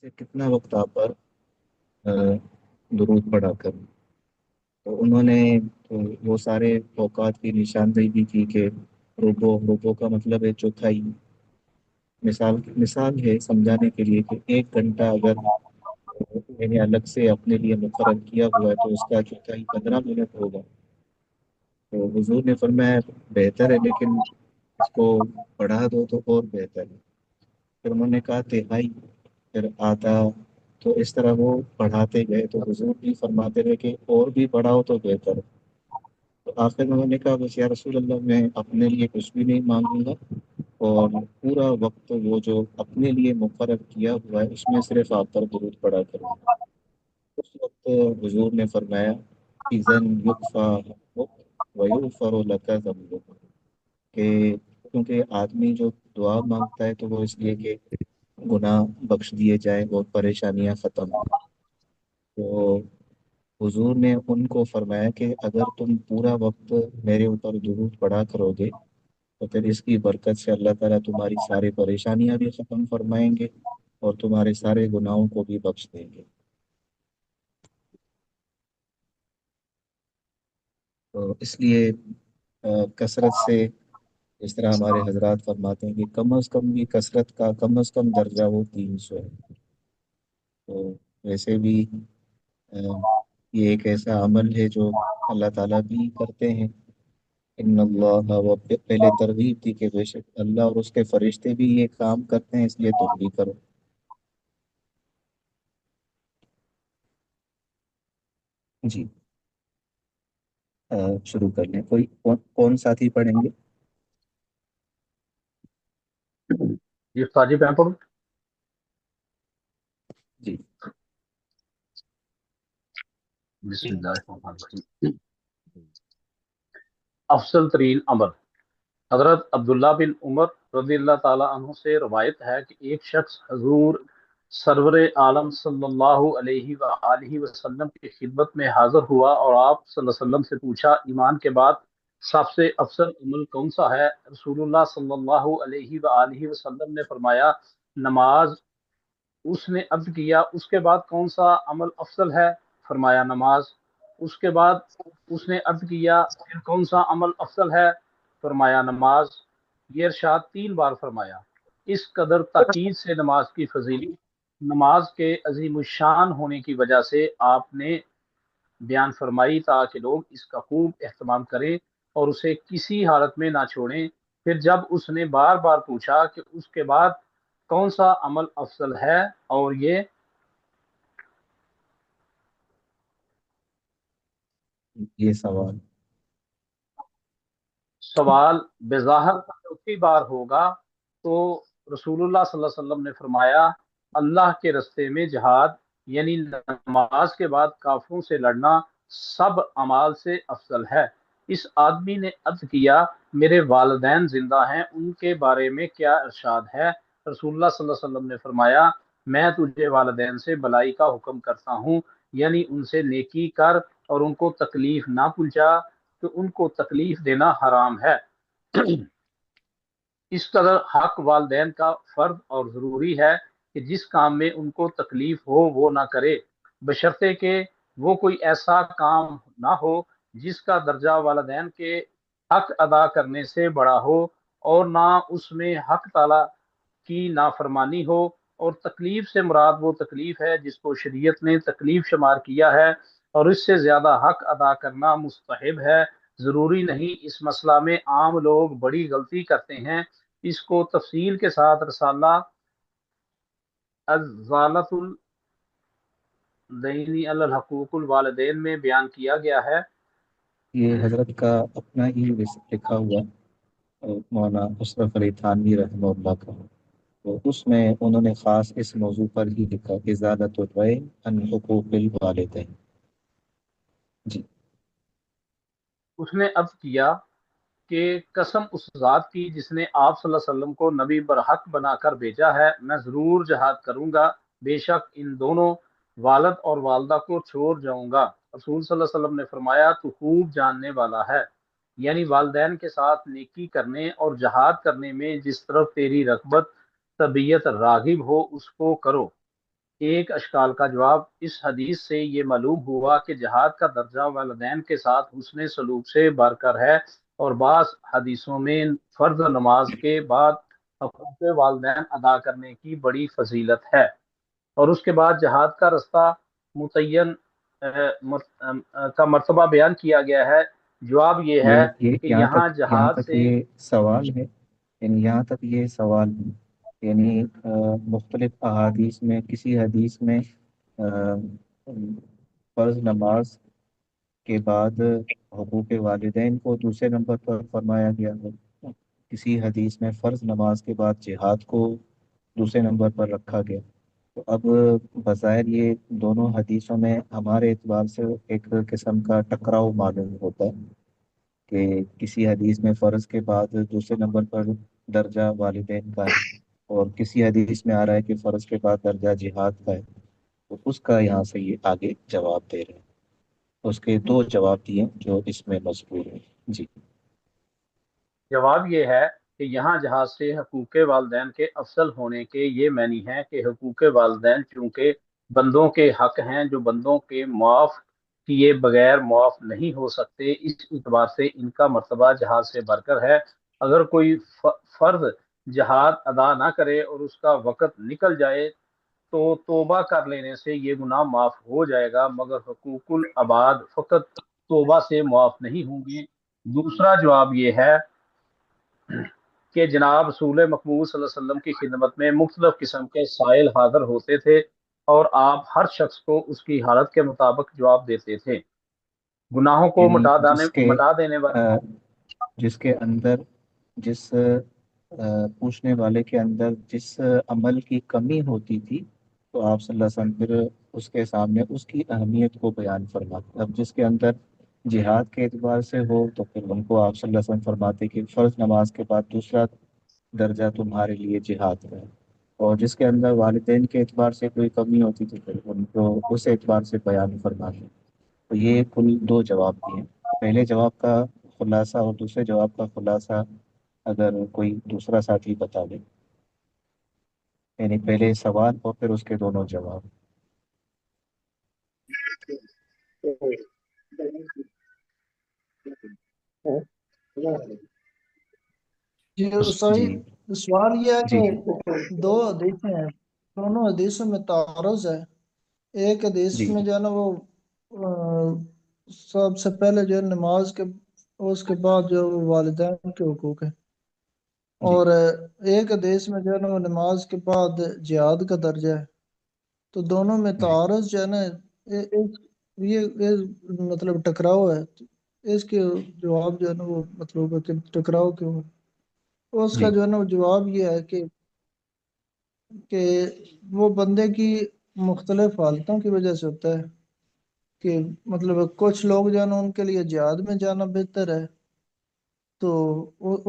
کہ کتنا وقت آپ پر درود پڑا کروں؟ تو انہوں نے تو وہ سارے اوقات کی نشاندہی بھی کی کہ روبو کا مطلب ہے چوتھائی۔ مثال ہے سمجھانے کے لیے کہ 1 گھنٹہ اگر میں نے الگ سے اپنے لیے مقرر کیا ہوا ہے تو اس کا چوتھائی 15 منٹ ہوگا۔ تو حضور نے فرمایا بہتر ہے، لیکن اس کو بڑھا دو تو اور بہتر ہے۔ پھر انہوں نے کہا تہائی، پھر آدھا، تو اس طرح وہ بڑھاتے گئے، تو حضور بھی فرماتے رہے کہ اور بھی بڑھاؤ تو بہتر ہے۔ تو آخر میں انہوں نے کہا بس یا رسول اللہ، میں اپنے لیے کچھ بھی نہیں مانگوں گا، اور پورا وقت وہ جو اپنے لیے مقرر کیا ہوا ہے اس میں صرف آپ پر درود پڑا کروں گا۔ اس وقت حضور نے فرمایا اذن یکفا ویغفر لک ذنبک، کہ کیونکہ آدمی جو دعا مانگتا ہے تو وہ اس لیے کہ گناہ بخش دیے جائیں اور پریشانیاں ختم ہوں۔ تو حضور نے ان کو فرمایا کہ اگر تم پورا وقت میرے اوپر درود پڑا کرو گے تو پھر اس کی برکت سے اللہ تعالیٰ تمہاری ساری پریشانیاں بھی ختم فرمائیں گے اور تمہارے سارے گناہوں کو بھی بخش دیں گے۔ تو اس لیے کثرت سے، اس طرح ہمارے حضرات فرماتے ہیں کہ کم از کم بھی کثرت کا کم از کم درجہ وہ 300 ہے۔ تو ویسے بھی آ، یہ ایک ایسا عمل ہے جو اللہ تعالیٰ بھی کرتے ہیں۔ ان اللہ، وہ پہلے ترغیب تھی کہ بے شک اللہ اور اس کے فرشتے بھی یہ کام کرتے ہیں، اس لیے تم بھی کرو۔ جی، شروع کر لیں۔ کون ساتھی پڑھیں گے؟ یہ ساجد میں پڑھوں؟ جی بسم اللہ الرحمن الرحیم۔ افضل ترین عمل۔ حضرت عبداللہ بن عمر رضی اللہ تعالیٰ عنہ سے روایت ہے کہ ایک شخص حضور سرور عالم صلی اللہ علیہ وآلہ وسلم کی خدمت میں حاضر ہوا اور آپ صلی اللہ علیہ وسلم سے پوچھا ایمان کے بعد سب سے افضل عمل کون سا ہے؟ رسول اللہ صلی اللہ علیہ وآلہ وسلم نے فرمایا نماز۔ اس نے عرض کیا اس کے بعد کون سا عمل افضل ہے؟ فرمایا نماز۔ اس کے بعد اس نے عرض کیا پھر کون سا عمل افضل ہے؟ فرمایا نماز۔ یہ ارشاد 3 بار فرمایا۔ اس قدر تاکید سے نماز کی فضیلت، نماز کے عظیم الشان ہونے کی وجہ سے آپ نے بیان فرمائی تاکہ لوگ اس کا خوب اہتمام کریں اور اسے کسی حالت میں نہ چھوڑیں۔ پھر جب اس نے بار بار پوچھا کہ اس کے بعد کون سا عمل افضل ہے، اور یہ سوال۔ سوال بظاہر چوتھی بار ہوگا تو رسول اللہ صلی اللہ علیہ وسلم نے فرمایا اللہ کے رستے میں جہاد، یعنی نماز کے بعد کافروں سے لڑنا سب اعمال سے افضل ہے۔ اس آدمی نے عرض کیا میرے والدین زندہ ہیں، ان کے بارے میں کیا ارشاد ہے؟ رسول اللہ صلی اللہ علیہ وسلم نے فرمایا میں تجھے والدین سے بلائی کا حکم کرتا ہوں، یعنی ان سے نیکی کر اور ان کو تکلیف نہ پہنچا، تو ان کو تکلیف دینا حرام ہے۔ اس قدر حق والدین کا فرض اور ضروری ہے کہ جس کام میں ان کو تکلیف ہو وہ نہ کرے، بشرطے کہ وہ کوئی ایسا کام نہ ہو جس کا درجہ والدین کے حق ادا کرنے سے بڑا ہو، اور نہ اس میں حق تعالی کی نافرمانی ہو، اور تکلیف سے مراد وہ تکلیف ہے جس کو شریعت نے تکلیف شمار کیا ہے، اور اس سے زیادہ حق ادا کرنا مستحب ہے، ضروری نہیں۔ اس مسئلہ میں عام لوگ بڑی غلطی کرتے ہیں۔ اس کو تفصیل کے ساتھ رسالہ ازالۃ الدین علی الحقوق الوالدین میں بیان کیا گیا ہے۔ یہ حضرت کا اپنا ہی لکھا ہوا مولانا اشرف علی تھانوی رحمہ اللہ کا، تو اس میں انہوں نے خاص اس موضوع پر ہی لکھا ازالۃ الرحم عن حقوق الوالدین۔ جی اس نے عرض کیا کہ قسم اس ذات کی جس نے آپ صلی اللہ علیہ وسلم کو نبی برحق بنا کر بھیجا ہے، میں ضرور جہاد کروں گا، بے شک ان دونوں والد اور والدہ کو چھوڑ جاؤں گا۔ رسول صلی اللہ علیہ وسلم نے فرمایا تو خوب جاننے والا ہے، یعنی والدین کے ساتھ نیکی کرنے اور جہاد کرنے میں جس طرف تیری رغبت طبیعت راغب ہو اس کو کرو۔ ایک اشکال کا جواب: اس حدیث سے یہ معلوم ہوا کہ جہاد کا درجہ والدین کے ساتھ حسن سلوک سے بڑھ کر ہے، اور بعض حدیثوں میں فرض نماز کے بعد حقوق والدین ادا کرنے کی بڑی فضیلت ہے، اور اس کے بعد جہاد کا رستہ متعین کا مرتبہ بیان کیا گیا ہے۔ جواب یہ ہے یہ کہ یہاں یہاں تک یہاں جہاد تک سے یہ سوال ہے، یعنی یہاں تک یہ سوال ہے، یعنی مختلف احادیث میں کسی حدیث میں آ، فرض نماز کے بعد حقوق والدین کو دوسرے نمبر پر فرمایا گیا ہے، کسی حدیث میں فرض نماز کے بعد جہاد کو دوسرے نمبر پر رکھا گیا۔ تو اب بظاہر یہ دونوں حدیثوں میں ہمارے اعتبار سے ایک قسم کا ٹکراؤ معلوم ہوتا ہے کہ کسی حدیث میں فرض کے بعد دوسرے نمبر پر درجہ والدین کا ہے، اور کسی حدیث میں آ رہا ہے کہ فرض کے بعد درجہ جہاد کا ہے۔ تو اس کا یہاں سے یہ آگے جواب دے رہے ہیں، اس کے دو جواب دیے جو اس میں مذکور ہیں۔ جی جواب یہ ہے کہ یہاں جہاد سے حقوق والدین کے افضل ہونے کے یہ معنی ہے کہ حقوق والدین چونکہ بندوں کے حق ہیں جو بندوں کے معاف کیے بغیر معاف نہیں ہو سکتے، اس اعتبار سے ان کا مرتبہ جہاد سے بڑھ کر ہے۔ اگر کوئی فرض جہاد ادا نہ کرے اور اس کا وقت نکل جائے تو توبہ کر لینے سے یہ گناہ معاف ہو جائے گا، مگر حقوق العباد فقط توبہ سے معاف نہیں ہوں گے۔ دوسرا جواب یہ ہے کہ جناب رسول مقبول صلی اللہ علیہ وسلم کی خدمت میں مختلف قسم کے سائل حاضر ہوتے تھے، اور آپ ہر شخص کو اس کی حالت کے مطابق جواب دیتے تھے، گناہوں کو یعنی مٹا دینے والا۔ جس کے اندر جس پوچھنے والے کے اندر جس عمل کی کمی ہوتی تھی، تو آپ صلی اللہ علیہ وسلم پھر اس کے سامنے اس کی اہمیت کو بیان فرماتے۔ اب جس کے اندر جہاد کے اعتبار سے ہو تو پھر ان کو آپ صلی اللہ علیہ وسلم فرماتے کہ فرض نماز کے بعد دوسرا درجہ تمہارے لیے جہاد کا ہے، اور جس کے اندر والدین کے اعتبار سے کوئی کمی ہوتی تو پھر ان کو اس اعتبار سے بیان فرماتے۔ تو یہ کل دو جواب دیے، پہلے جواب کا خلاصہ اور دوسرے جواب کا خلاصہ اگر کوئی دوسرا ساتھی بتا دے، یعنی پہلے سوال اور پھر اس کے دونوں جواب۔ جی سوری، جی سوال یہ ہے جی کہ دو حدیثیں ہیں، دونوں حدیثوں میں تعارض ہے۔ ایک حدیث جی میں جو ہے نا وہ سب سے پہلے جو ہے نماز کے، اس کے بعد جو ہے وہ والدین کے حقوق ہیں، جی اور ایک حدیث میں جو ہے نا وہ نماز کے بعد جہاد کا درجہ ہے۔ تو دونوں میں جی تعارض جو ہے نا، یہ مطلب ٹکراؤ ہے۔ اس کے جواب جو ہے نا وہ مطلب ہے کہ ٹکراؤ کیوں ہے؟ اس کا جی جو ہے نا وہ جواب یہ ہے کہ وہ بندے کی مختلف حالتوں کی وجہ سے ہوتا ہے، کہ مطلب کچھ لوگ جو ہے نا ان کے لیے جہاد میں جانا بہتر ہے، تو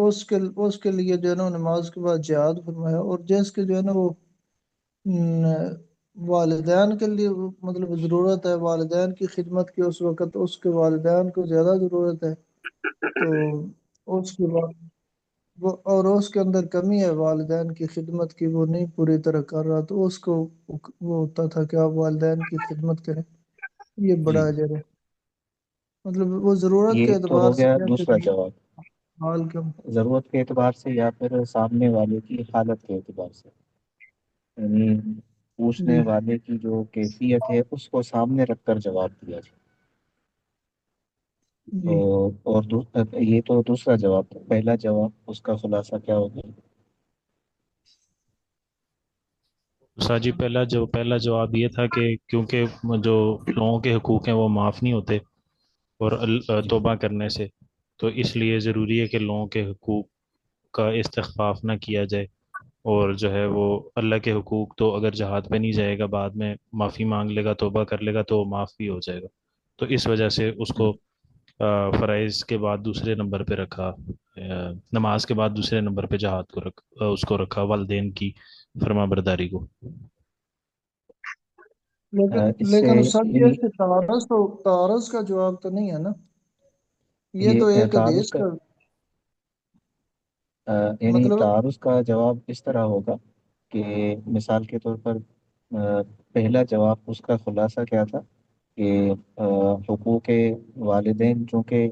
اس کے لیے جو ہے نا نماز کے بعد جہاد فرمایا، اور جس کے جو ہے نا وہ والدین کے لیے مطلب ضرورت ہے والدین کی خدمت کی، اس وقت اس کے والدین کو زیادہ ضرورت ہے، تو اس کے بعد اور اس کے اندر کمی ہے والدین کی خدمت کی، وہ نہیں پوری طرح کر رہا، تو اس کو وہ ہوتا تھا کہ آپ والدین کی خدمت کریں، یہ جی بڑا اجر ہے۔ مطلب وہ ضرورت کے یہ تو اعتبار ہو سے گیا کہتے دوسرا تھے جواب، حال کم۔ ضرورت کے اعتبار سے یا پھر سامنے والے کی حالت کے اعتبار سے، یعنی پوچھنے جی والے کی جو کیفیت ہے اس کو سامنے رکھ کر جواب دیا جائے۔ تو جی اور یہ تو دوسرا جواب تھا، پہلا جواب اس کا خلاصہ کیا ہوگا؟ سا جی پہلا جواب یہ تھا کہ کیونکہ جو لوگوں کے حقوق ہیں وہ معاف نہیں ہوتے اور جی توبہ کرنے سے، تو اس لیے ضروری ہے کہ لوگوں کے حقوق کا استخفاف نہ کیا جائے، اور جو ہے وہ اللہ کے حقوق تو اگر جہاد پہ نہیں جائے گا بعد میں معافی مانگ لے گا توبہ کر لے گا تو معاف بھی ہو جائے گا، تو اس وجہ سے اس کو فرائض کے بعد دوسرے نمبر پہ رکھا، نماز کے بعد دوسرے نمبر پہ جہاد کو اس کو رکھا، والدین کی فرما برداری کو۔ لیکن اس سے لیکن سر یہ یعنی کہ تعارض کا جواب تو نہیں ہے نا، یہ تو یہ ایک تعارض حدیث کا کا یعنی مطلب۔ تعارض کا جواب اس طرح ہوگا کہ مثال کے طور پر پہلا جواب اس کا خلاصہ کیا تھا کہ حقوق والدین چونکہ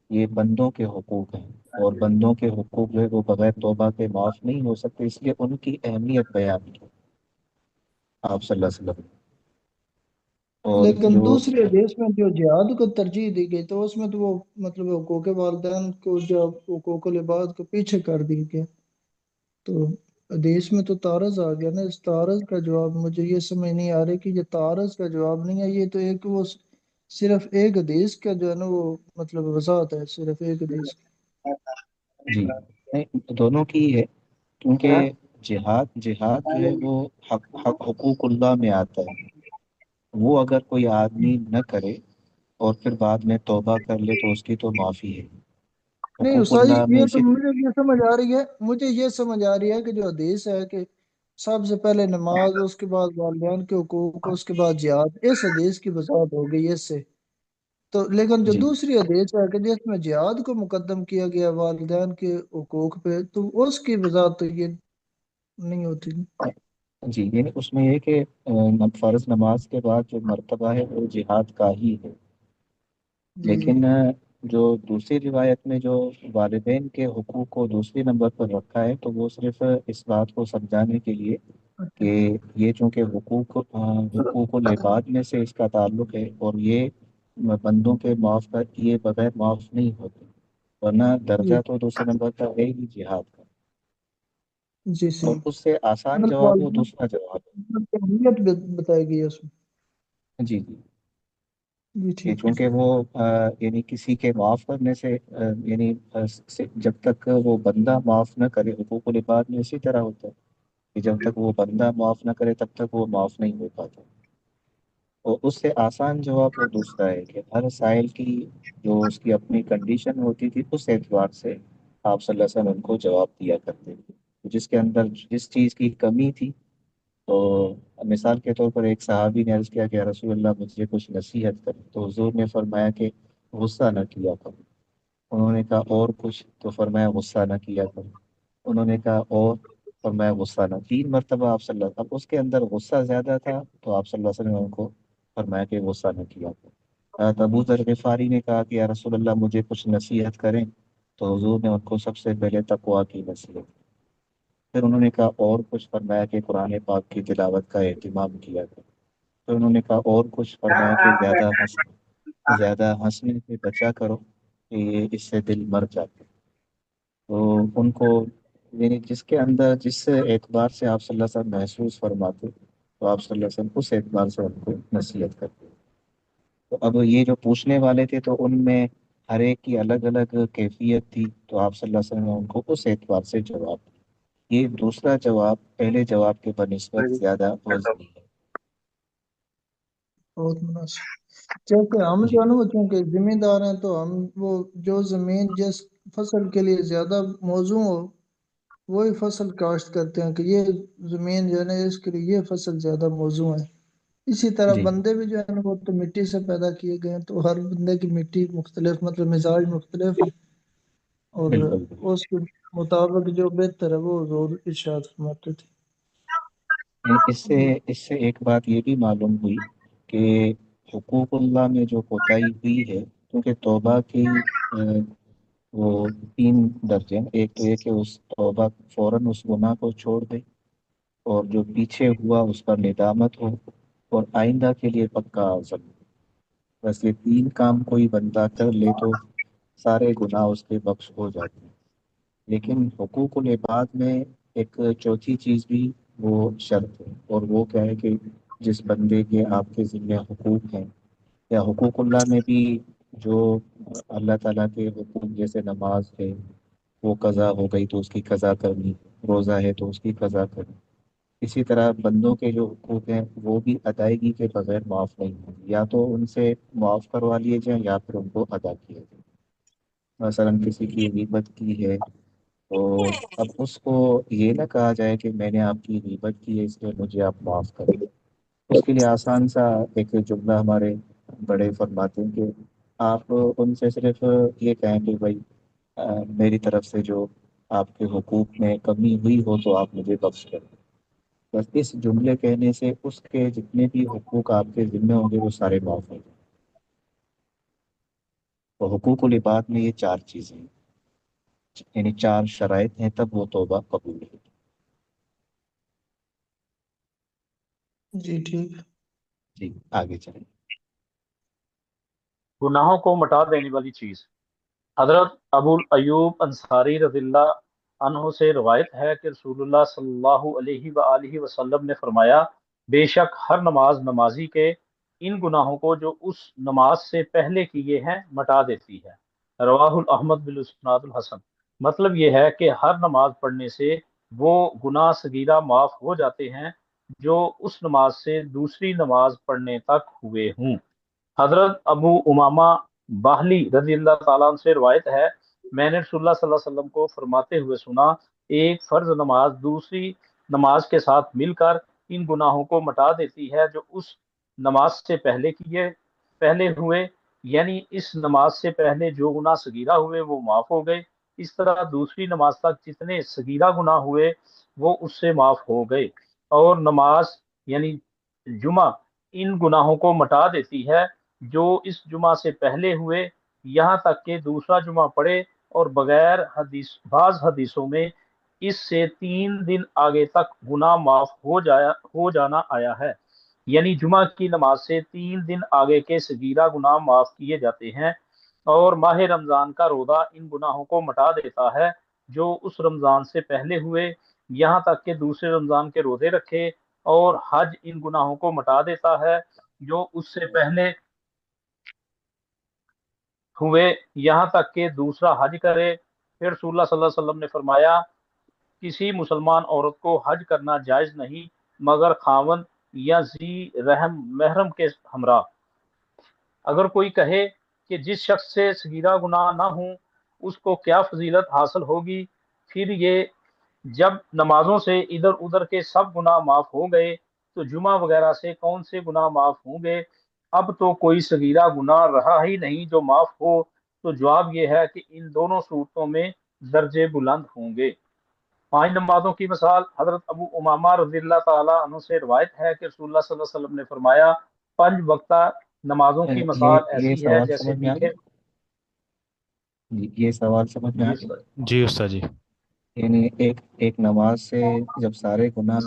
یہ بندوں کے حقوق ہیں، اور بندوں کے حقوق جو ہے وہ بغیر توبہ کے معاف نہیں ہو سکتے، اس لیے ان کی اہمیت بیان کی آپ صلی اللہ علیہ وسلم نے۔ اور لیکن جو دوسرے حدیث میں جو جہاد کو ترجیح دی گئی تو اس میں تو وہ مطلب حقوق والدین کو جو حقوق العباد کو پیچھے کر دی گیا، تو حدیث میں تو تعارض آ گیا نا۔ اس تعارض کا جواب مجھے یہ سمجھ نہیں آ رہی کہ یہ تعارض کا جواب نہیں ہے، یہ تو ایک وہ صرف ایک حدیث کا جو ہے نا وہ مطلب وضاحت ہے، صرف ایک حدیث کی۔ جی نہیں، دونوں کی ہے، کیونکہ جہاد جو ہے وہ حقوق اللہ میں آتا ہے۔ وہ اگر کوئی آدمی نہ کرے اور پھر بعد میں توبہ کر لے تو اس کی تو معافی ہے۔ نہیں حقوق استاد جی، اللہ میں یہ تو اسی مجھے یہ سمجھ آ رہی ہے، مجھے یہ سمجھ آ رہی ہے کہ جو حدیث ہے کہ سب سے پہلے نماز، اس کے بعد والدین کے حقوق، اس کے بعد جہاد، اس حدیث کی وضاحت ہو گئی اس سے۔ تو لیکن جو جی دوسری حدیث ہے کہ جس میں جہاد کو مقدم کیا گیا والدین کے حقوق پہ، تو اس کی وضاحت تو یہ نہیں ہوتی۔ جی یعنی اس میں یہ کہ فرض نماز کے بعد جو مرتبہ ہے وہ جہاد کا ہی ہے، جی جی لیکن جو دوسری روایت میں جو والدین کے حقوق کو دوسری نمبر پر رکھا ہے تو وہ صرف اس بات کو سمجھانے کے لیے اچھا کہ یہ چونکہ حقوق العباد میں سے اس کا تعلق ہے، اور یہ بندوں کے معاف کر یہ بغیر معاف نہیں ہوتے، ورنہ جی درجہ تو دوسرے نمبر کا ہے ہی جہاد کا۔ جی اور صحیح، اس سے آسان مطلب جواب وہ والدین دوسرا جواب کی اہمیت بتائی گئی ہے اس میں۔ ہے۔ جی جی، جی کہ ٹھیک ہے۔ چونکہ وہ یعنی کسی کے معاف کرنے سے یعنی جب تک وہ بندہ معاف نہ کرے، حقوق العباد میں اسی طرح ہوتا ہے کہ جب تک وہ بندہ معاف نہ کرے تب تک وہ معاف نہیں ہو پاتا۔ اور اس سے آسان جواب وہ دوسرا ہے کہ ہر سائل کی جو اس کی اپنی کنڈیشن ہوتی تھی اس اعتبار سے آپ صلی اللہ علیہ وسلم ان کو جواب دیا کرتے تھے، جس کے اندر جس چیز کی کمی تھی۔ تو مثال کے طور پر ایک صحابی نے عرض کیا کہ یا رسول اللہ مجھے کچھ نصیحت کر، تو حضور نے فرمایا کہ غصہ نہ کیا کرو۔ انہوں نے کہا اور کچھ، تو فرمایا غصہ نہ کیا کرو۔ انہوں نے کہا اور، فرمایا غصہ نہ، تین مرتبہ آپ صلی اللہ، اب اس کے اندر غصہ زیادہ تھا تو آپ صلی اللہ علیہ وسلم نے ان کو فرمایا کہ غصہ نہ کیا کرو۔ حضرت ابو ذر غفاری نے کہا کہ یا رسول اللہ مجھے کچھ نصیحت کریں، تو حضور نے ان کو سب سے پہلے تقویٰ کی نصیحت، پھر انہوں نے کہا اور کچھ، فرمایا کہ قرآن پاک کی تلاوت کا اہتمام کیا کرو، پھر انہوں نے کہا اور کچھ، فرمایا کہ زیادہ ہنسنے سے بچا کرو کہ یہ اس سے دل مر جاتا ہے۔ تو ان کو یعنی جس کے اندر جس اعتبار سے آپ صلی اللہ علیہ وسلم محسوس فرماتے تو آپ صلی اللہ علیہ وسلم اس اعتبار سے ان کو نصیحت کرتے۔ تو اب یہ جو پوچھنے والے تھے تو ان میں ہر ایک کی الگ الگ کیفیت تھی، تو آپ صلی اللہ علیہ وسلم نے ان کو اس اعتبار سے جواب دیا۔ یہ دوسرا جواب پہلے جواب کے بنسبت زیادہ وزنی ہے۔ بہت مناسب۔ جیسے ہم جو جی ہے نا وہ چونکہ ذمہ دار ہیں تو ہم وہ جو زمین جس فصل کے لیے زیادہ موزوں ہو وہی فصل کاشت کرتے ہیں، کہ یہ زمین جو ہے نا اس کے لیے یہ فصل زیادہ موزوں ہے۔ اسی طرح جی بندے بھی جو ہے نا وہ تو مٹی سے پیدا کیے گئے ہیں، تو ہر بندے کی مٹی مختلف، مطلب مزاج مختلف ہے، اور بالکل بالکل۔ اس کے مطابق جو بہتر ہے وہ حضور ارشاد فرماتے تھے۔ اس سے ایک بات یہ بھی معلوم ہوئی کہ حقوق اللہ میں جو کوتاہی ہوئی ہے، کیونکہ توبہ کی وہ تین درجے ہیں، ایک تو یہ کہ اس توبہ فوراً اس گناہ کو چھوڑ دے، اور جو پیچھے ہوا اس پر ندامت ہو، اور آئندہ کے لیے پکا عزم۔ بس یہ تین کام کوئی بندہ کر لے تو سارے گناہ اس کے بخش ہو جاتے ہیں۔ لیکن حقوق العباد میں ایک چوتھی چیز بھی وہ شرط ہے، اور وہ کیا ہے کہ جس بندے کے آپ کے ذمہ حقوق ہیں، یا حقوق اللہ میں بھی جو اللہ تعالیٰ کے حقوق جیسے نماز ہے وہ قضا ہو گئی تو اس کی قضا کرنی، روزہ ہے تو اس کی قضا کرنی، اسی طرح بندوں کے جو حقوق ہیں وہ بھی ادائیگی کے بغیر معاف نہیں ہوں، یا تو ان سے معاف کروا لیے جائیں یا پھر ان کو ادا کیا جائے۔ مثلا کسی کی غیبت کی ہے تو اب اس کو یہ نہ کہا جائے کہ میں نے آپ کی غیبت کی ہے اس لیے مجھے آپ معاف کریں۔ اس کے لیے آسان سا ایک جملہ ہمارے بڑے فرماتے ہیں کہ آپ ان سے صرف یہ کہیں کہ بھائی میری طرف سے جو آپ کے حقوق میں کمی ہوئی ہو تو آپ مجھے بخش کریں۔ بس اس جملے کہنے سے اس کے جتنے بھی حقوق آپ کے ذمہ ہوں گے وہ سارے معاف ہو جائیں. تو حقوق العباد میں یہ چار چیزیں ہیں، یعنی چار شرائط ہیں، تب وہ توبہ قبول ہے. جی ٹھیک. جی آگے چلیں. گناہوں کو مٹا دینے والی چیز، حضرت ابو ایوب انصاری رضی اللہ عنہ سے روایت ہے کہ رسول اللہ صلی اللہ علیہ وآلہ وسلم نے فرمایا، بے شک ہر نماز نمازی کے ان گناہوں کو جو اس نماز سے پہلے کیے ہیں مٹا دیتی ہے۔ رواہ الاحمد بالاسناد الحسن۔ مطلب یہ ہے کہ ہر نماز پڑھنے سے وہ گناہ صغیرہ معاف ہو جاتے ہیں جو اس نماز سے دوسری نماز پڑھنے تک ہوئے ہوں۔ حضرت ابو امامہ باہلی رضی اللہ تعالیٰ عنہ سے روایت ہے، میں نے رسول اللہ صلی اللہ علیہ وسلم کو فرماتے ہوئے سنا، ایک فرض نماز دوسری نماز کے ساتھ مل کر ان گناہوں کو مٹا دیتی ہے جو اس نماز سے پہلے ہوئے، یعنی اس نماز سے پہلے جو گناہ صغیرہ ہوئے وہ معاف ہو گئے، اس طرح دوسری نماز تک جتنے صغیرہ گناہ ہوئے وہ اس سے معاف ہو گئے، اور نماز یعنی جمعہ ان گناہوں کو مٹا دیتی ہے جو اس جمعہ سے پہلے ہوئے، یہاں تک کہ دوسرا جمعہ پڑے، اور بغیر بعض حدیثوں میں اس سے 3 دن آگے تک گناہ معاف ہو جانا آیا ہے، یعنی جمعہ کی نماز سے 3 دن آگے کے صغیرہ گناہ معاف کیے جاتے ہیں، اور ماہ رمضان کا روزہ ان گناہوں کو مٹا دیتا ہے جو اس رمضان سے پہلے ہوئے، یہاں تک کہ دوسرے رمضان کے روزے رکھے، اور حج ان گناہوں کو مٹا دیتا ہے جو اس سے پہلے ہوئے، یہاں تک کہ دوسرا حج کرے۔ پھر رسول اللہ صلی اللہ علیہ وسلم نے فرمایا، کسی مسلمان عورت کو حج کرنا جائز نہیں مگر خاوند یا ذی رحم محرم کے ہمراہ۔ اگر کوئی کہے کہ جس شخص سے صغیرہ گناہ نہ ہوں اس کو کیا فضیلت حاصل ہوگی، پھر یہ جب نمازوں سے ادھر ادھر کے سب گناہ معاف ہو گئے تو جمعہ وغیرہ سے کون سے گناہ معاف ہوں گے؟ اب تو کوئی صغیرہ گناہ رہا ہی نہیں جو معاف ہو، تو جواب یہ ہے کہ ان دونوں صورتوں میں درجے بلند ہوں گے۔ 5 نمازوں کی مثال، حضرت ابو امامہ رضی اللہ تعالیٰ عنہ سے روایت ہے کہ رسول اللہ صلی اللہ علیہ وسلم نے فرمایا، 5 وقتہ نمازوں کی یہ مثال یہ ایسی ہے سوال جیسے سمجھ میں آ میگھے۔ گیا؟ جی یہ سوال سمجھ میں آ جی گیا. سر۔ جی استاد جی. یعنی ایک نماز سے جب سارے گناہ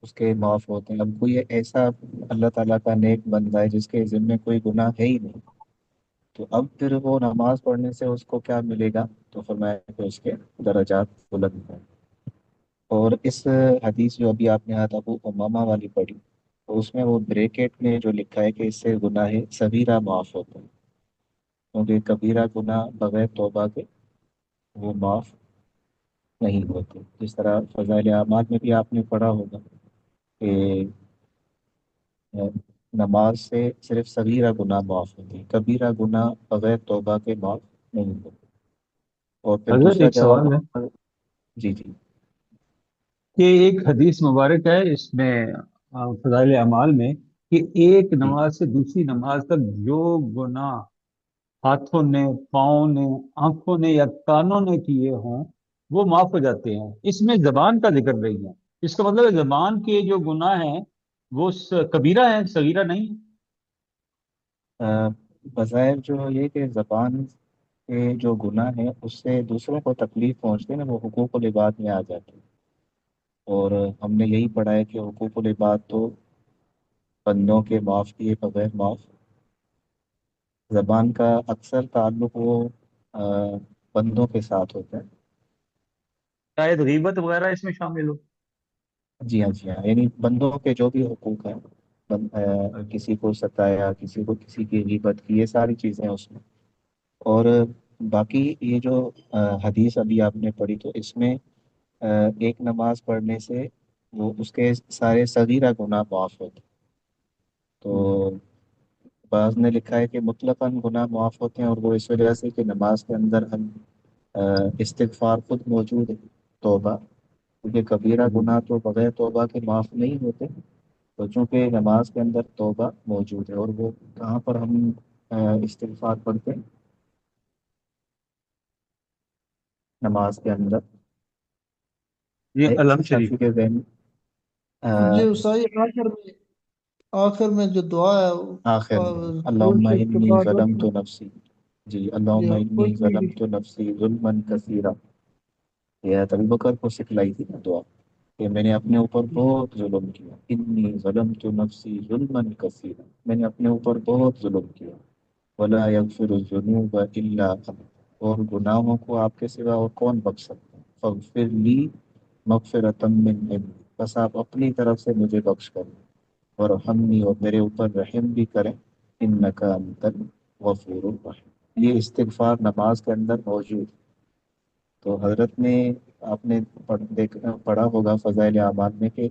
اس کے معاف ہوتے ہیں، اب کوئی ایسا اللہ تعالیٰ کا نیک بندہ ہے جس کے ذمہ کوئی گناہ ہے ہی نہیں، تو اب پھر وہ نماز پڑھنے سے اس کو کیا ملے گا؟ تو فرمایا کہ اس کے درجات بلند ہیں. اور اس حدیث جو ابھی آپ نے ابو امامہ والی پڑھی، تو اس میں وہ بریکٹ میں جو لکھا ہے کہ اس سے گناہ صغیرہ معاف ہوتے ہیں، کیونکہ کبیرہ گناہ بغیر توبہ کے وہ معاف نہیں ہوتے. جس طرح فضائل اعمال میں بھی آپ نے پڑھا ہوگا کہ نماز سے صرف صغیرہ گناہ معاف ہوتے ہیں، کبیرہ گناہ بغیر توبہ کے معاف نہیں ہوتے. اور پھر حضرت دوسرا ایک جواب. سوال ہے جی جی. کہ ایک حدیث مبارک ہے اس میں فضائل اعمال میں کہ ایک جی نماز سے دوسری نماز تک جو گناہ ہاتھوں نے، پاؤں نے، آنکھوں نے یا کانوں نے کیے ہوں وہ معاف ہو جاتے ہیں۔ اس میں زبان کا ذکر نہیں ہے، اس کا مطلب ہے زبان کے جو گناہ ہیں وہ کبیرہ ہیں، صغیرہ نہیں ہیں۔ بظاہر جو یہ کہ زبان کے جو گناہ ہیں اس سے دوسروں کو تکلیف پہنچتے ہیں نا، وہ حقوق العباد میں آ جاتے ہیں. اور ہم نے یہی پڑھا ہے کہ حقوق العباد تو بندوں کے معاف کیے بغیر معاف. زبان کا اکثر تعلق وہ آ، بندوں کے ساتھ ہوتا ہے. شاید غیبت وغیرہ اس میں شامل ہو۔ جی ہاں جی ہاں، یعنی بندوں کے جو بھی حقوق ہیں، کسی کو ستایا، کسی کو کسی کی غیبت کی، یہ ساری چیزیں اس میں. اور باقی یہ جو حدیث ابھی آپ نے پڑھی، تو اس میں ایک نماز پڑھنے سے وہ اس کے سارے صغیرہ گناہ معاف ہوتے ہیں. تو بعض نے لکھا ہے کہ مطلقاً گناہ معاف ہوتے ہیں، اور وہ اس وجہ سے کہ نماز کے اندر ہم استغفار خود موجود ہے، توبہ. کیونکہ کبیرہ گناہ تو بغیر توبہ کے معاف نہیں ہوتے، تو چونکہ نماز کے اندر توبہ موجود ہے. اور وہ کہاں پر ہم استغفار پڑھتے ہیں؟ نماز کے اندر. یہ علم شافی شریف۔ کے ذہن جی عیسائی آخر میں جو دعا ہے آخر میں فل اللہم شد کے انی بعد اس ظلمت میں نفسی، جی اللہم انی اس میں ظلمت نفسی ظلما کثیرا، یہ حضرت ابو بکر کو سکھلائی تھی نا دعا کہ میں نے اپنے اوپر بہت ظلم کیا، انی ظلمت نفسی ظلما کثیرا، میں نے اپنے اوپر بہت ظلم کیا، ولا یغفر الذنوب الا انت، اور گناہوں کو آپ کے سوا اور کون بخش سکتا ہے، فاغفر لی مغفرۃ من عندک، بس آپ اپنی طرف سے مجھے بخش کریں، اور ہمنی، اور میرے اوپر رحم بھی کریں، انک انت الغفور الرحیم، یہ استغفار نماز کے اندر موجود ہے۔ تو حضرت نے، آپ نے پڑھا ہوگا فضائل اعمال میں کہ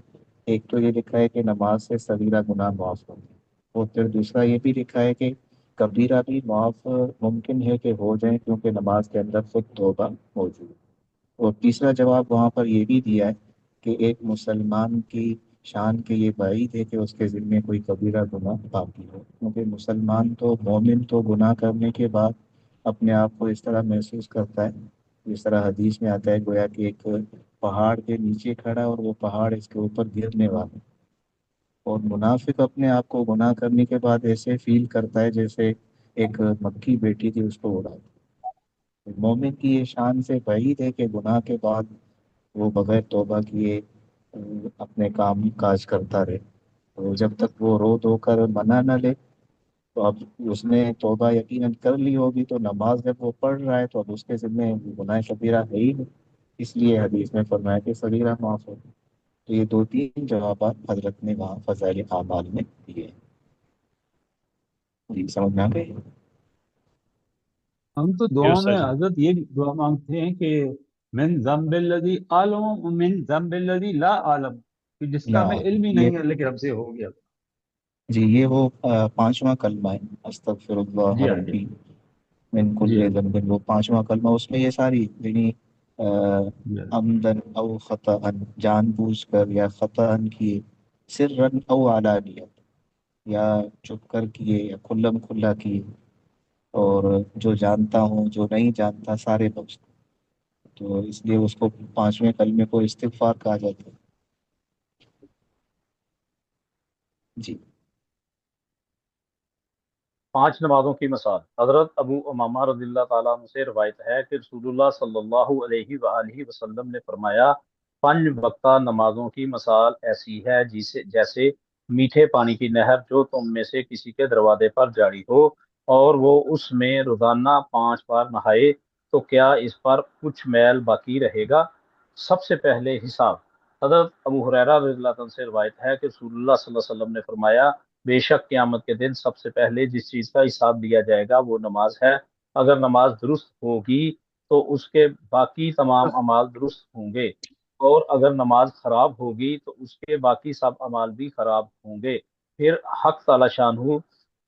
ایک تو یہ لکھا ہے کہ نماز سے صغیرہ گناہ معاف ہوتے ہیں، اور پھر دوسرا یہ بھی لکھا ہے کہ کبیرہ بھی معاف ممکن ہے کہ ہو جائیں، کیونکہ نماز کے اندر خود توبہ موجود ہے۔ اور تیسرا جواب وہاں پر یہ بھی دیا ہے کہ ایک مسلمان کی شان کے یہ بعید ہے کہ اس کے ذمے کوئی کبیرہ گناہ باقی ہو، کیونکہ مسلمان تو، مومن تو گناہ کرنے کے بعد اپنے آپ کو اس طرح محسوس کرتا ہے، جس طرح حدیث میں آتا ہے گویا کہ ایک پہاڑ کے نیچے کھڑا ہے اور وہ پہاڑ اس کے اوپر گرنے والا ہے۔ اور منافق اپنے آپ کو گناہ کرنے کے بعد ایسے فیل کرتا ہے جیسے ایک مکھی بیٹی تھی اس کو اڑا دی۔ مومن کی یہ شان سے بعید ہے کہ گناہ کے بعد وہ بغیر توبہ کیے اپنے کام کاج کرتا رہے، تو جب تک وہ رو دھو کر منع نہ لے، تو اب اس نے توبہ یقیناً کر لی ہوگی، تو نماز جب وہ پڑھ رہا ہے تو اب اس کے ذمہ گناہ کبیرہ ہے ہی نہیں، اس لیے حدیث میں فرمایا کہ صغیرہ معاف ہو۔ تو یہ دو تین جوابات حضرت نے وہاں فضائل اعمال میں دیے ہیں۔ جی سمجھ میں آ گئی؟ ہم تو جی دعا استاد میں جی، حضرت یہ دعا مانگتے ہیں کہ من ذنب الذی عالم من ذنب الذی لا عالم، کہ جس کا لا، ہمیں علم ہی یہ، نہیں ہے لیکن ہم سے ہو گیا۔ جی یہ وہ پانچواں کلمہ ہے، استغفر اللہ جی ہاں جی ربی من جی کل ہاں ذنب، وہ پانچواں کلمہ، اس میں یہ ساری یعنی جی ہاں عمدن او خطأ، جان بوجھ کر یا خطأ کیے، سرن او علانیت، یا چھپ کر کیے یا کھلم کھلا کیے، اور جو جانتا ہوں جو نہیں جانتا سارے بخش، تو اس لیے اس کو پانچویں کلمے کو استغفار کہا جاتا ہے۔ جی 5 نمازوں کی مثال۔ حضرت ابو امامہ رضی اللہ تعالیٰ عنہ سے روایت ہے کہ رسول اللہ صلی اللہ علیہ وآلہ وسلم نے فرمایا، 5 وقتہ نمازوں کی مثال ایسی ہے جیسے میٹھے پانی کی نہر جو تم میں سے کسی کے دروازے پر جاری ہو اور وہ اس میں روزانہ 5 بار نہائے، تو کیا اس پر کچھ میل باقی رہے گا؟ سب سے پہلے حساب۔ حضرت ابو ہریرہ رضی اللہ عنہ سے روایت ہے کہ رسول اللہ صلی اللہ علیہ وسلم نے فرمایا، بے شک قیامت کے دن سب سے پہلے جس چیز کا حساب لیا جائے گا وہ نماز ہے۔ اگر نماز درست ہوگی تو اس کے باقی تمام اعمال درست ہوں گے، اور اگر نماز خراب ہوگی تو اس کے باقی سب اعمال بھی خراب ہوں گے۔ پھر حق تعالی شانہ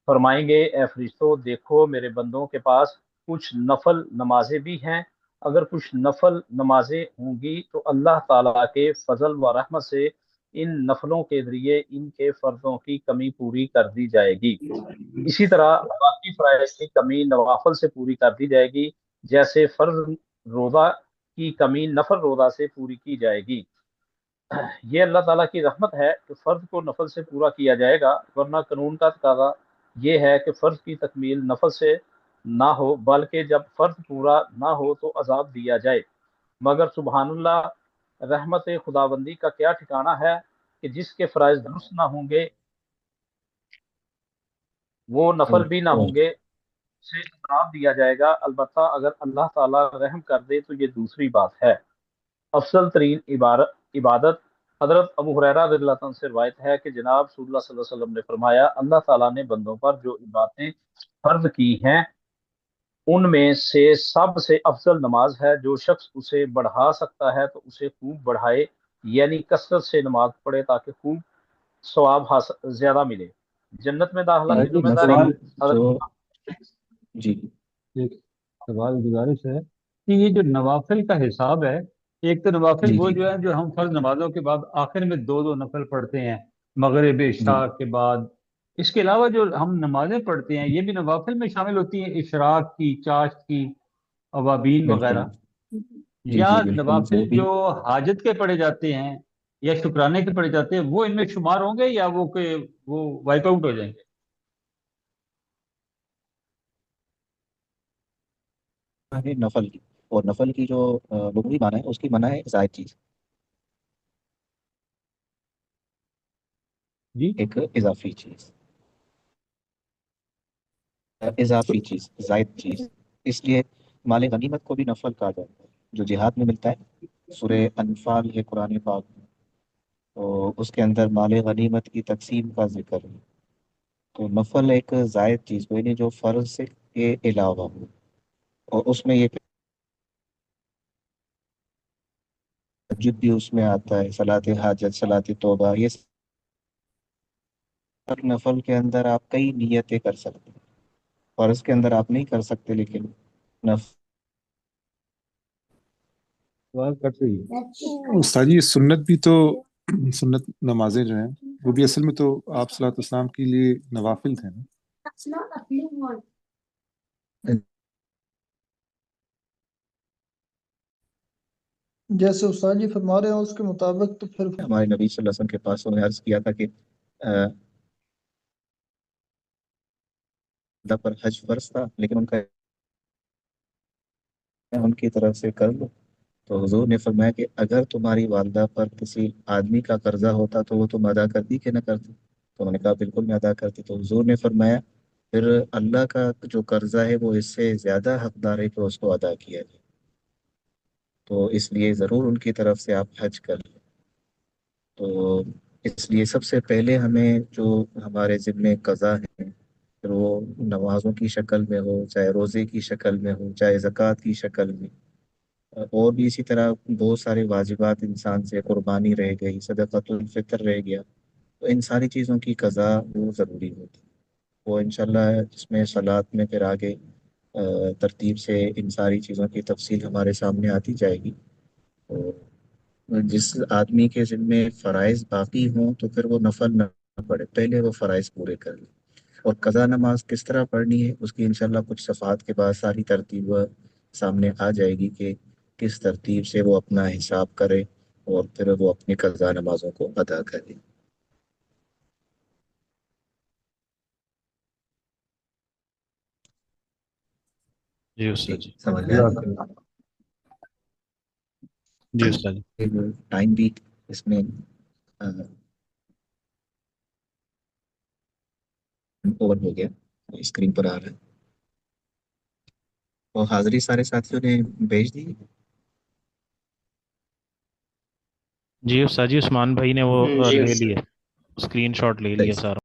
فرمائیں گے، اے فرشتوں دیکھو میرے بندوں کے پاس کچھ نفل نمازیں بھی ہیں، اگر کچھ نفل نمازیں ہوں گی تو اللہ تعالیٰ کے فضل و رحمت سے ان نفلوں کے ذریعے ان کے فرضوں کی کمی پوری کر دی جائے گی۔ اسی طرح باقی فرائض کی کمی نوافل سے پوری کر دی جائے گی، جیسے فرض روزہ کی کمی نفل روزہ سے پوری کی جائے گی۔ یہ اللہ تعالیٰ کی رحمت ہے کہ فرض کو نفل سے پورا کیا جائے گا، ورنہ قانون کا تقاضا یہ ہے کہ فرض کی تکمیل نفل سے نہ ہو، بلکہ جب فرض پورا نہ ہو تو عذاب دیا جائے۔ مگر سبحان اللہ، رحمت خداوندی کا کیا ٹھکانہ ہے کہ جس کے فرائض درست نہ ہوں گے وہ نفل بھی نہ ہوں گے، اسے عذاب دیا جائے گا، البتہ اگر اللہ تعالیٰ رحم کر دے تو یہ دوسری بات ہے۔ افضل ترین عبادت۔ حضرت ابو ہریرہ رضی اللہ عنہ سے روایت ہے کہ جناب رسول اللہ صلی اللہ علیہ وسلم نے فرمایا، اللہ تعالیٰ نے بندوں پر جو عبادتیں فرض کی ہیں ان میں سے سب سے افضل نماز ہے، جو شخص اسے بڑھا سکتا ہے تو اسے خوب بڑھائے، یعنی کثرت سے نماز پڑھے تاکہ خوب ثواب زیادہ ملے۔ جنت میں داخلہ کی ایک ایک ذمہ داری سوال، نفل حضرت جو، جی ایک سوال گزارش ہے کہ یہ جو نوافل کا حساب ہے، ایک تو نوافل جی وہ جی جو ہے جو ہم فرض نمازوں کے بعد آخر میں دو دو نفل پڑھتے ہیں، مغرب جی عشاء کے بعد، اس کے علاوہ جو ہم نمازیں پڑھتے ہیں یہ بھی نوافل میں شامل ہوتی ہیں، اشراق کی، چاشت کی، اوابین بالکل، وغیرہ، جی یا جی بالکل، وہ نوافل بھی، جو حاجت کے پڑھے جاتے ہیں، یا شکرانے کے پڑے جاتے ہیں، وہ ان میں شمار ہوں گے یا وہ کہ وہ وائپ آؤٹ ہو جائیں گے؟ ہے نفل کی، اور نفل کی جو لغوی معنی ہے اس کی معنی ہے زائد چیز، جی ایک اضافی چیز، اضافی چیز، زائد چیز. اس لیے مال غنیمت کو بھی نفل کہا جاتا ہے جو جہاد میں ملتا ہے. سورہ انفال ہے قرآن پاک میں، تو اس کے اندر مال غنیمت کی تقسیم کا ذکر ہے. تو نفل ایک زائد چیز کوئی نہیں جو فرض سے کے علاوہ ہو، اور اس میں یہ تہجد بھی اس میں آتا ہے، صلاۃ حاجت، صلاۃ توبہ، یہ سب نفل کے اندر آپ کئی نیتیں کر سکتے ہیں. فرض کے اندر آپ نہیں کر سکتے، لیکن نفل سوال کٹ رہی ہے۔ استاد جی سنت بھی تو سنت نمازیں جو ہیں وہ بھی اصل میں تو آپ صلی اللہ علیہ وسلم کے لیے نوافل تھے نا؟ جیسے استاد جی فرما رہے ہیں اس کے مطابق تو پھر ہمارے نبی صلی اللہ علیہ وسلم کے پاس انہوں نے عرض کیا تھا کہ اللہ پر حج فرض تھا، لیکن ان کی طرف سے کر لو. تو حضور نے فرمایا کہ اگر تمہاری والدہ پر کسی آدمی کا قرضہ ہوتا تو وہ تم ادا کرتی کہ نہ کرتی؟ تو انہوں نے کہا بالکل میں ادا کرتی. تو حضور نے فرمایا پھر اللہ کا جو قرضہ ہے وہ اس سے زیادہ حقدار ہے کہ اس کو ادا کیا جائے، تو اس لیے ضرور ان کی طرف سے آپ حج کر لیں. تو اس لیے سب سے پہلے ہمیں جو ہمارے ذمے قضا ہے، پھر وہ نمازوں کی شکل میں ہو، چاہے روزے کی شکل میں ہو، چاہے زکوٰۃ کی شکل میں، اور بھی اسی طرح بہت سارے واجبات انسان سے، قربانی رہ گئی، صدقۃ الفطر رہ گیا، تو ان ساری چیزوں کی قضا وہ ضروری ہوتی ہے. وہ انشاءاللہ اس میں صلات میں پھر آگے ترتیب سے ان ساری چیزوں کی تفصیل ہمارے سامنے آتی جائے گی. اور جس آدمی کے ذمے فرائض باقی ہوں تو پھر وہ نفل نہ پڑھے، پہلے وہ فرائض پورے کر لے. اور قضا نماز کس طرح پڑھنی ہے اس کی انشاءاللہ کچھ صفحات کے بعد ساری ترتیب سامنے آ جائے گی کہ کس ترتیب سے وہ اپنا حساب کرے اور پھر وہ اپنی قضا نمازوں کو ادا کرے. جی استاد جی. سمجھ میں جزاک آیا؟ اللہ۔ جی استاد جی. ٹائم بھی اس میں اوور ہو گیا، اسکرین پر آ رہا ہے. اور حاضری سارے ساتھیوں نے بھیج دی. جی استاد جی عثمان بھائی نے وہ لے لیے، اسکرین شاٹ لے لیا سارا.